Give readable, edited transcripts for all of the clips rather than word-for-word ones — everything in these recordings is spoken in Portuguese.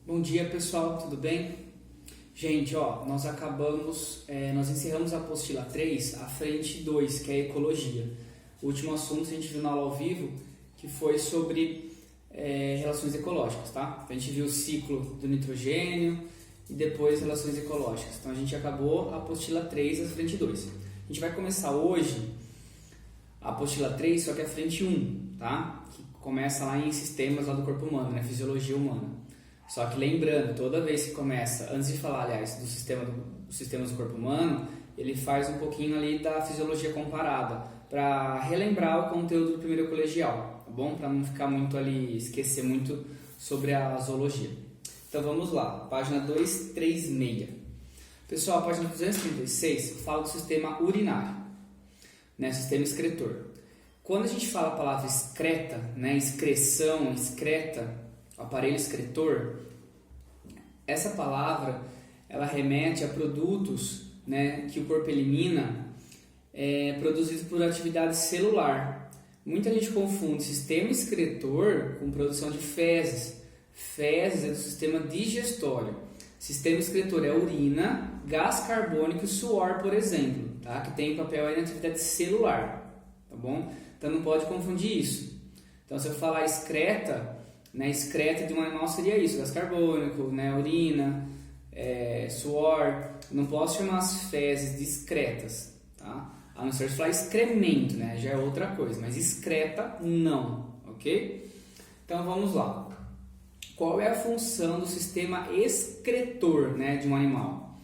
Bom dia, pessoal, tudo bem? Gente, nós encerramos a apostila 3, a frente 2, que é a ecologia. O último assunto a gente viu na aula ao vivo, que foi sobre relações ecológicas, tá? A gente viu o ciclo do nitrogênio e depois relações ecológicas. Então a gente acabou a apostila 3, a frente 2. A gente vai começar hoje a apostila 3, só que a frente 1, tá? Que começa lá em sistemas lá do corpo humano, né? Fisiologia humana. Só que lembrando, toda vez que começa, antes de falar, aliás, dos sistemas do corpo humano, ele faz um pouquinho ali da fisiologia comparada, para relembrar o conteúdo do primeiro colegial, tá bom? Para não ficar muito ali, esquecer muito sobre a zoologia. Então vamos lá, página 236. Pessoal, a página 236 fala do sistema urinário, né? Sistema excretor. Quando a gente fala a palavra excreta, né? Excreção, excreta, aparelho excretor, essa palavra ela remete a produtos, né, que o corpo elimina produzidos por atividade celular. Muita gente confunde sistema excretor com produção de fezes. Fezes é do sistema digestório. Sistema excretor é urina, gás carbônico e suor, por exemplo, tá? Que tem papel aí na atividade celular, tá bom? Então não pode confundir isso. Então se eu falar excreta, né, excreta de um animal seria isso, gás carbônico, né, urina, suor. Não posso chamar as fezes de excretas, tá? A não ser se falar excremento, né, já é outra coisa, mas excreta não, ok? Então vamos lá. Qual é a função do sistema excretor, né, de um animal?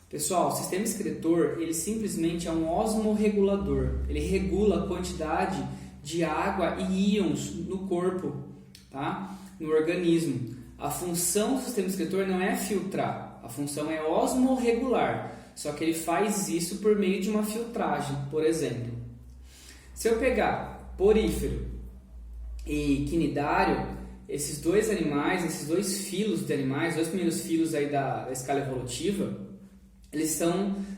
Pessoal, o sistema excretor, ele simplesmente é um osmorregulador. Ele regula a quantidade de água e íons no corpo, tá? No organismo. A função do sistema excretor não é filtrar, a função é osmorregular, só que ele faz isso por meio de uma filtragem, por exemplo. Se eu pegar porífero e quinidário, esses dois animais, esses dois filos de animais, dois primeiros filos aí da escala evolutiva, eles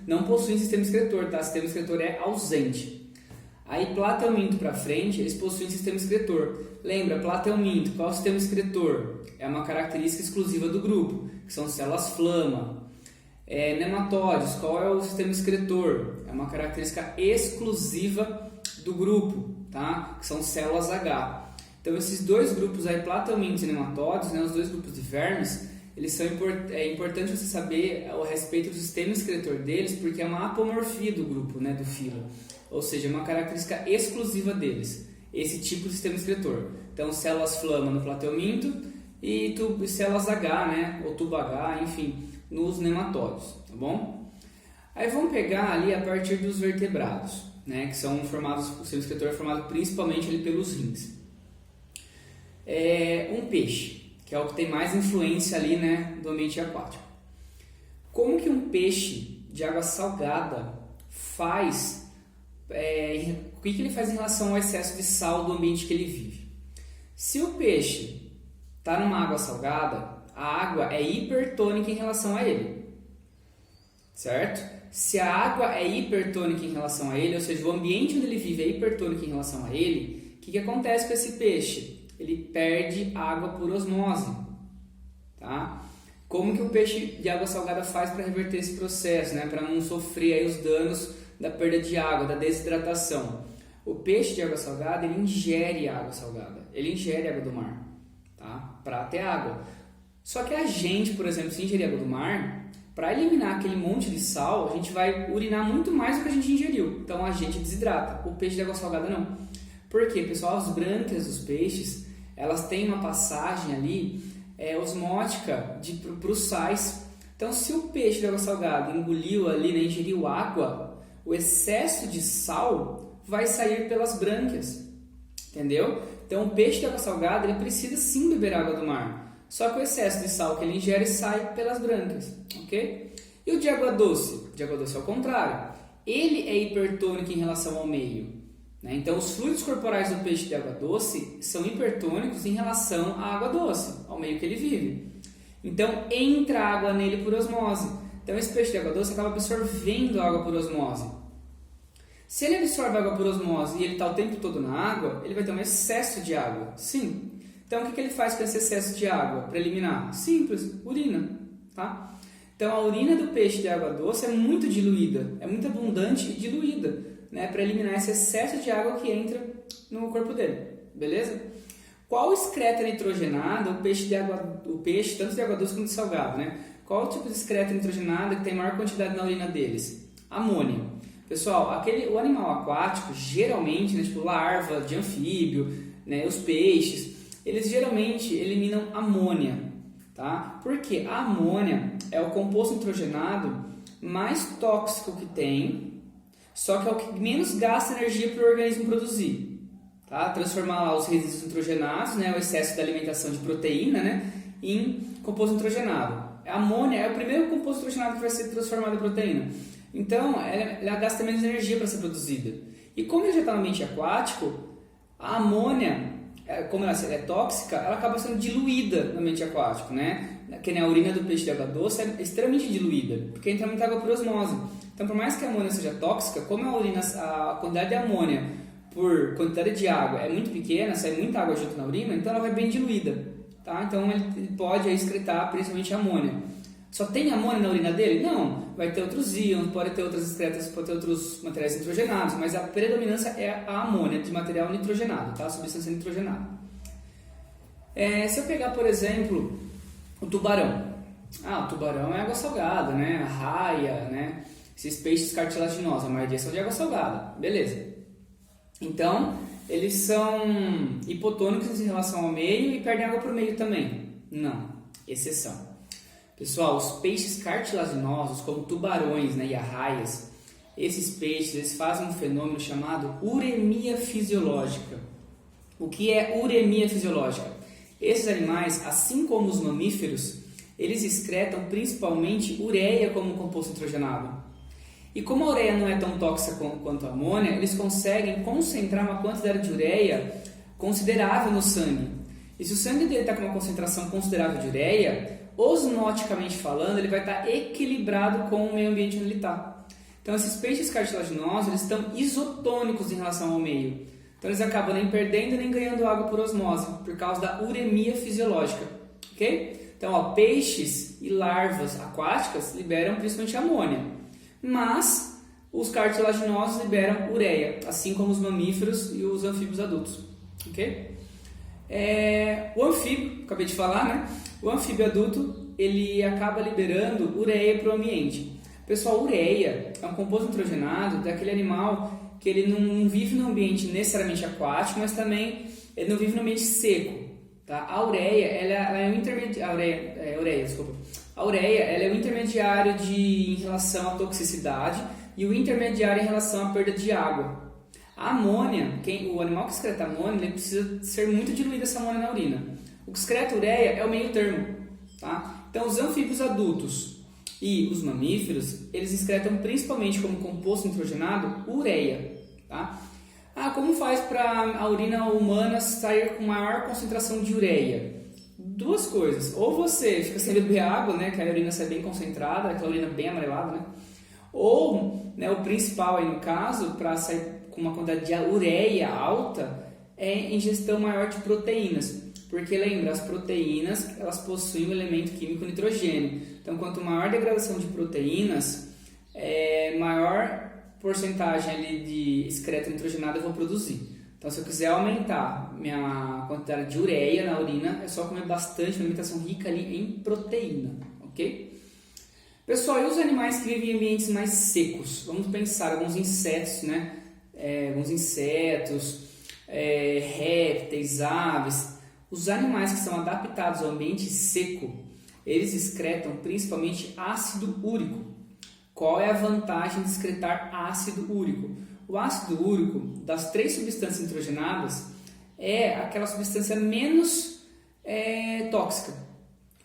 não possuem sistema excretor, tá? O sistema excretor é ausente. Aí, plateuminto para frente, eles possuem sistema excretor. Lembra, plateuminto, qual é o sistema excretor? É uma característica exclusiva do grupo, que são células flama. Nematóides, qual é o sistema excretor? É uma característica exclusiva do grupo, tá? Que são células H. Então, esses dois grupos aí, plateumintos e nematóides, né, os dois grupos de vermes, é importante você saber a respeito do sistema excretor deles, porque é uma apomorfia do grupo, né, do filo. Ou seja, é uma característica exclusiva deles, esse tipo de sistema excretor. Então, células flama no plateuminto e células H, né, ou tubo H, enfim, nos nematóides, tá bom? Aí vamos pegar ali a partir dos vertebrados, né, que são formados, o sistema excretor é formado principalmente ali pelos rins. Um peixe, que é o que tem mais influência ali, né, do ambiente aquático. Como que um peixe de água salgada faz... o que ele faz em relação ao excesso de sal do ambiente que ele vive? Se o peixe está numa água salgada, a água é hipertônica em relação a ele, certo? Se a água é hipertônica em relação a ele, ou seja, o ambiente onde ele vive é hipertônico em relação a ele, o que acontece com esse peixe? Ele perde água por osmose, tá? Como que o peixe de água salgada faz para reverter esse processo, né? Para não sofrer aí os danos da perda de água, da desidratação? O peixe de água salgada, ele ingere água salgada, ele ingere água do mar, tá? Para ter água. Só que a gente, por exemplo, se ingerir água do mar, para eliminar aquele monte de sal, a gente vai urinar muito mais do que a gente ingeriu. Então a gente desidrata. O peixe de água salgada não. Por quê, pessoal? As brânquias dos peixes, elas têm uma passagem ali osmótica para os sais. Então, se o peixe de água salgada engoliu ali, né, ingeriu água, o excesso de sal vai sair pelas brânquias, entendeu? Então, o peixe de água salgada, ele precisa sim beber água do mar, só que o excesso de sal que ele ingere sai pelas brânquias, ok? E o de água doce? O de água doce é o contrário. Ele é hipertônico em relação ao meio, né? Então, os fluidos corporais do peixe de água doce são hipertônicos em relação à água doce, ao meio que ele vive. Então, entra água nele por osmose. Então, esse peixe de água doce acaba absorvendo água por osmose. Se ele absorve água por osmose e ele está o tempo todo na água, ele vai ter um excesso de água. Sim. Então, o que ele faz com esse excesso de água para eliminar? Simples, urina, tá? Então, a urina do peixe de água doce é muito diluída, é muito abundante e diluída, né, para eliminar esse excesso de água que entra no corpo dele, beleza? Qual excreta nitrogenada o peixe tanto de água doce quanto de salgado, né? Qual o tipo de excreta nitrogenada que tem maior quantidade na urina deles? Amônia. Pessoal, o animal aquático, geralmente, né, tipo larva de anfíbio, né, os peixes, eles geralmente eliminam amônia, tá? Porque a amônia é o composto nitrogenado mais tóxico que tem, só que é o que menos gasta energia para o organismo produzir, tá? Transformar lá os resíduos nitrogenados, né, o excesso da alimentação de proteína, né, em composto nitrogenado. A amônia é o primeiro composto nitrogenado que vai ser transformado em proteína. Então, ela gasta menos energia para ser produzida. E como ele já está no ambiente aquático, a amônia, como ela é tóxica, ela acaba sendo diluída no ambiente aquático, né? Que nem a urina do peixe de água doce é extremamente diluída, porque entra muita água por osmose. Então, por mais que a amônia seja tóxica, como a quantidade de amônia por quantidade de água é muito pequena, sai muita água junto na urina, então ela vai bem diluída, tá? Então, ele pode excretar principalmente a amônia. Só tem amônia na urina dele? Não. Vai ter outros íons, pode ter outras excretas, pode ter outros materiais nitrogenados, mas a predominância é a amônia de material nitrogenado, tá? Substância nitrogenada. Se eu pegar, por exemplo, o tubarão. O tubarão é água salgada, né? A raia, né? Esses peixes cartilaginosos, a maioria são de água salgada. Beleza. Então, eles são hipotônicos em relação ao meio e perdem água para o meio também. Não. Exceção. Pessoal, os peixes cartilaginosos, como tubarões, né, e arraias, esses peixes eles fazem um fenômeno chamado uremia fisiológica. O que é uremia fisiológica? Esses animais, assim como os mamíferos, eles excretam principalmente ureia como um composto nitrogenado. E como a ureia não é tão tóxica quanto a amônia, eles conseguem concentrar uma quantidade de ureia considerável no sangue. E se o sangue dele está com uma concentração considerável de ureia, osmoticamente falando, ele vai estar equilibrado com o meio ambiente onde ele está. Então, esses peixes cartilaginosos eles estão isotônicos em relação ao meio. Então, eles acabam nem perdendo nem ganhando água por osmose, por causa da uremia fisiológica. Ok? Então, peixes e larvas aquáticas liberam principalmente amônia. Mas, os cartilaginosos liberam ureia, assim como os mamíferos e os anfíbios adultos. Ok? O anfíbio, acabei de falar, né? O anfíbio adulto, ele acaba liberando ureia para o ambiente. Pessoal, ureia é um composto nitrogenado daquele animal que ele não vive no ambiente necessariamente aquático, mas também ele não vive no ambiente seco. Tá? A ureia, ela é um intermediário, A ureia, ela é um intermediário em relação à toxicidade e o intermediário em relação à perda de água. A amônia, o animal que excreta amônia, ele precisa ser muito diluída essa amônia na urina. O que excreta ureia é o meio termo, tá? Então, os anfíbios adultos e os mamíferos, eles excretam principalmente como composto nitrogenado ureia, tá? Como faz para a urina humana sair com maior concentração de ureia? Duas coisas. Ou você fica sem beber água, né, que a urina sai bem concentrada, aquela urina bem amarelada, né? Ou, né, o principal aí no caso, para sair com uma quantidade de ureia alta, é ingestão maior de proteínas. Porque lembra, as proteínas elas possuem o elemento químico nitrogênio. Então, quanto maior a degradação de proteínas, maior porcentagem ali de excreto nitrogenado eu vou produzir. Então, se eu quiser aumentar minha quantidade de ureia na urina, é só comer bastante, uma alimentação rica ali em proteína, ok? Pessoal, e os animais que vivem em ambientes mais secos? Vamos pensar alguns insetos, né? Répteis, aves. Os animais que são adaptados ao ambiente seco, eles excretam principalmente ácido úrico. Qual é a vantagem de excretar ácido úrico? O ácido úrico, das 3 substâncias nitrogenadas, é aquela substância menos tóxica.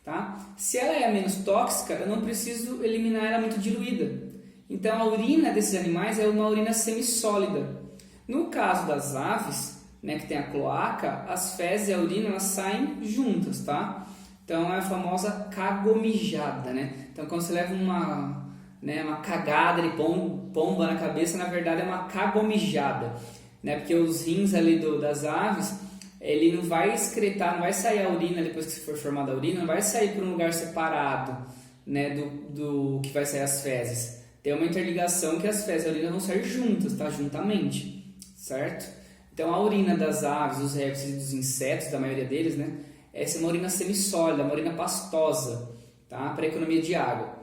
Tá? Se ela é a menos tóxica, eu não preciso eliminar ela muito diluída. Então, a urina desses animais é uma urina semissólida. No caso das aves, né, que tem a cloaca, as fezes e a urina elas saem juntas, tá? Então, é a famosa cagomijada, né? Então, quando você leva uma cagada de pomba na cabeça, na verdade é uma cagomijada, né? Porque os rins ali das aves, ele não vai excretar, não vai sair a urina depois que for formada a urina, não vai sair para um lugar separado, né, do que vai sair as fezes. Tem uma interligação que as fezes e a urina vão sair juntas, tá? Juntamente, certo? Então a urina das aves, dos répteis e dos insetos, da maioria deles, né, essa é uma urina semissólida, uma urina pastosa, tá? Para economia de água.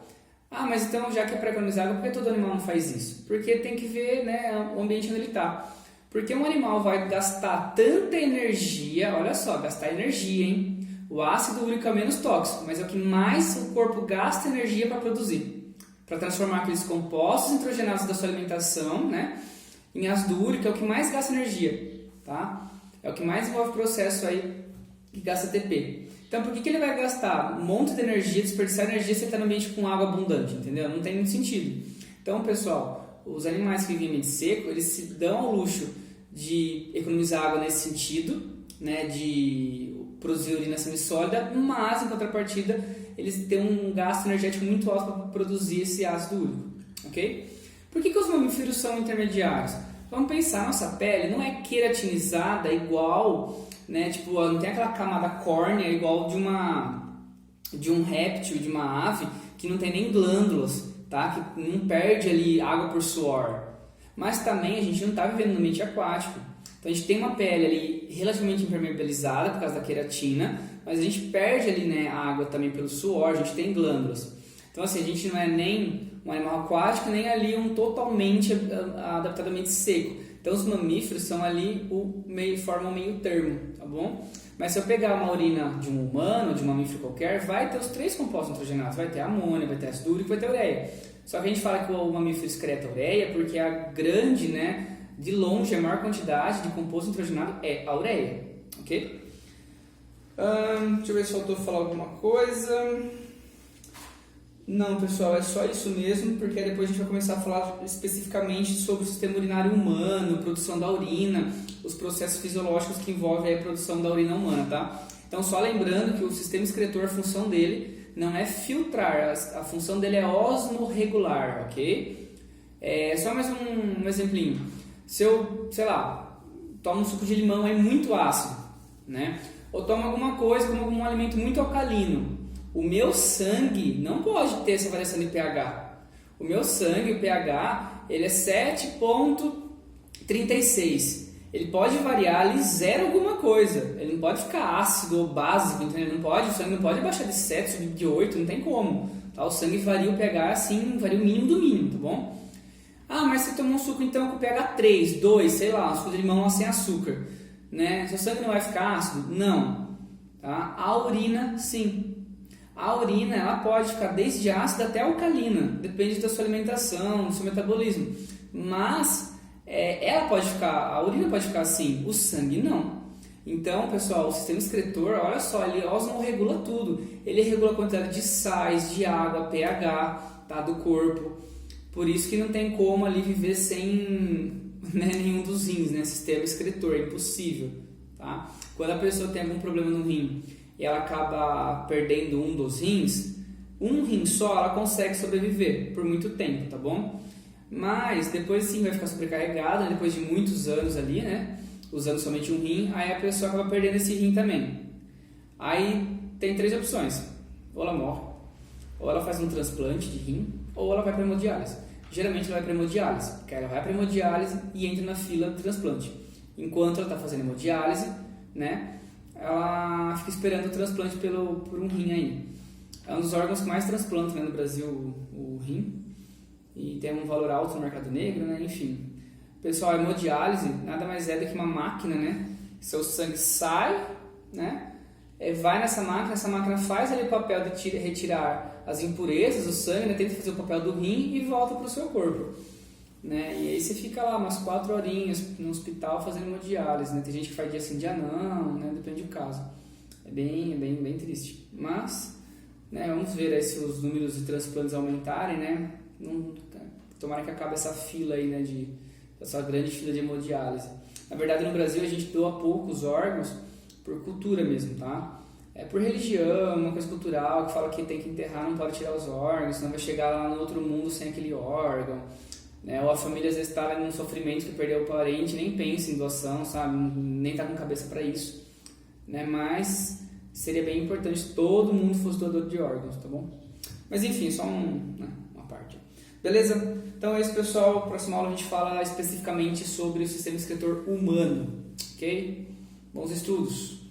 Ah, mas então já que é para economizar água, por que todo animal não faz isso? Porque tem que ver, né, o ambiente onde ele está. Porque um animal vai gastar tanta energia, olha só, gastar energia, hein? O ácido úrico é menos tóxico, mas é o que mais o corpo gasta energia para produzir. Para transformar aqueles compostos nitrogenados da sua alimentação, né, em ácido úrico, é o que mais gasta energia, tá? É o que mais envolve o processo aí que gasta ATP. Então, por que ele vai gastar um monte de energia, desperdiçar energia se ele está no ambiente com água abundante, entendeu? Não tem muito sentido. Então, pessoal, os animais que vivem em ambiente seco, eles se dão ao luxo de economizar água nesse sentido, né, de produzir urina semissólida, mas, em contrapartida, eles têm um gasto energético muito alto para produzir esse ácido úrico, ok? Por que os mamíferos são intermediários? Vamos pensar, nossa pele não é queratinizada igual, né, tipo, não tem aquela camada córnea igual de um réptil, de uma ave, que não tem nem glândulas, tá? Que não perde ali água por suor. Mas também a gente não está vivendo no ambiente aquático. Então a gente tem uma pele ali relativamente impermeabilizada por causa da queratina, mas a gente perde ali, né, a água também pelo suor, a gente tem glândulas. Então assim, a gente não é nem um animal aquático, nem ali um totalmente adaptadamente seco. Então os mamíferos são ali formam um meio termo, tá bom? Mas se eu pegar uma urina de um humano, de um mamífero qualquer, vai ter os 3 compostos nitrogenados, vai ter amônia, vai ter ácido úrico, vai ter ureia. Só que a gente fala que o mamífero excreta ureia porque a grande, né, de longe, a maior quantidade de composto nitrogenado é a ureia, ok? Deixa eu ver se faltou falar alguma coisa. Não, pessoal, é só isso mesmo, porque depois a gente vai começar a falar especificamente sobre o sistema urinário humano, produção da urina, os processos fisiológicos que envolvem a produção da urina humana, tá? Então, só lembrando que o sistema excretor, a função dele não é filtrar, a função dele é osmorregular, ok? Só mais um exemplinho. Se eu, sei lá, tomo um suco de limão, é muito ácido, né? Ou tomo alguma coisa, como algum alimento muito alcalino. O meu sangue não pode ter essa variação de pH. O meu sangue, o pH, ele é 7,36. Ele pode variar ali 0 alguma coisa. Ele não pode ficar ácido ou básico, entendeu? Não pode, o sangue não pode baixar de 7, subir de 8, não tem como. Tá? O sangue varia o pH assim, varia o mínimo do mínimo, tá bom? Ah, mas você tomou um suco então com pH 3, 2, sei lá, um suco de limão sem açúcar, né? Seu sangue não vai ficar ácido? Não. Tá? A urina, sim. A urina, ela pode ficar desde ácida até alcalina, depende da sua alimentação, do seu metabolismo. Mas a urina pode ficar assim, o sangue não. Então, pessoal, o sistema excretor, olha só, ele osmorregula tudo. Ele regula a quantidade de sais, de água, pH, tá, do corpo. Por isso que não tem como ali viver sem, né, nenhum dos rins, né? Sistema excretor, é impossível, tá? Quando a pessoa tem algum problema no rim e ela acaba perdendo um dos rins, um rim só ela consegue sobreviver por muito tempo, tá bom? Mas depois sim vai ficar sobrecarregada, depois de muitos anos ali, né? Usando somente um rim, aí a pessoa acaba perdendo esse rim também. Aí tem 3 opções: ou ela morre, ou ela faz um transplante de rim, ou ela vai para hemodiálise. Geralmente ela vai para hemodiálise, porque ela vai para hemodiálise e entra na fila do transplante. Enquanto ela está fazendo hemodiálise, né? Ela fica esperando o transplante por um rim aí. É um dos órgãos que mais transplantam, né, no Brasil, o rim. E tem um valor alto no mercado negro, né? Enfim. Pessoal, a hemodiálise nada mais é do que uma máquina, né? Seu sangue sai, né? Vai nessa máquina faz ali o papel de retirar as impurezas do sangue, né? Tenta fazer o papel do rim e volta para o seu corpo. Né? E aí você fica lá umas 4 horinhas no hospital fazendo hemodiálise, né? Tem gente que faz dia sim, dia não, né? Depende do caso. É bem triste. Mas, né, vamos ver aí se os números de transplantes aumentarem, né? Tomara que acabe essa fila aí, né, essa grande fila de hemodiálise. Na verdade, no Brasil a gente doa poucos órgãos por cultura mesmo, tá? É por religião, uma coisa cultural que fala que tem que enterrar, não pode tirar os órgãos, senão vai chegar lá no outro mundo sem aquele órgão. Né? Ou a família às vezes está num sofrimento que perdeu o parente, nem pensa em doação, sabe? Nem está com cabeça para isso. né? Mas seria bem importante que todo mundo fosse doador de órgãos, tá bom? Mas enfim, só uma parte. Beleza? Então é isso, pessoal. Próxima aula a gente fala especificamente sobre o sistema excretor humano, ok? Bons estudos!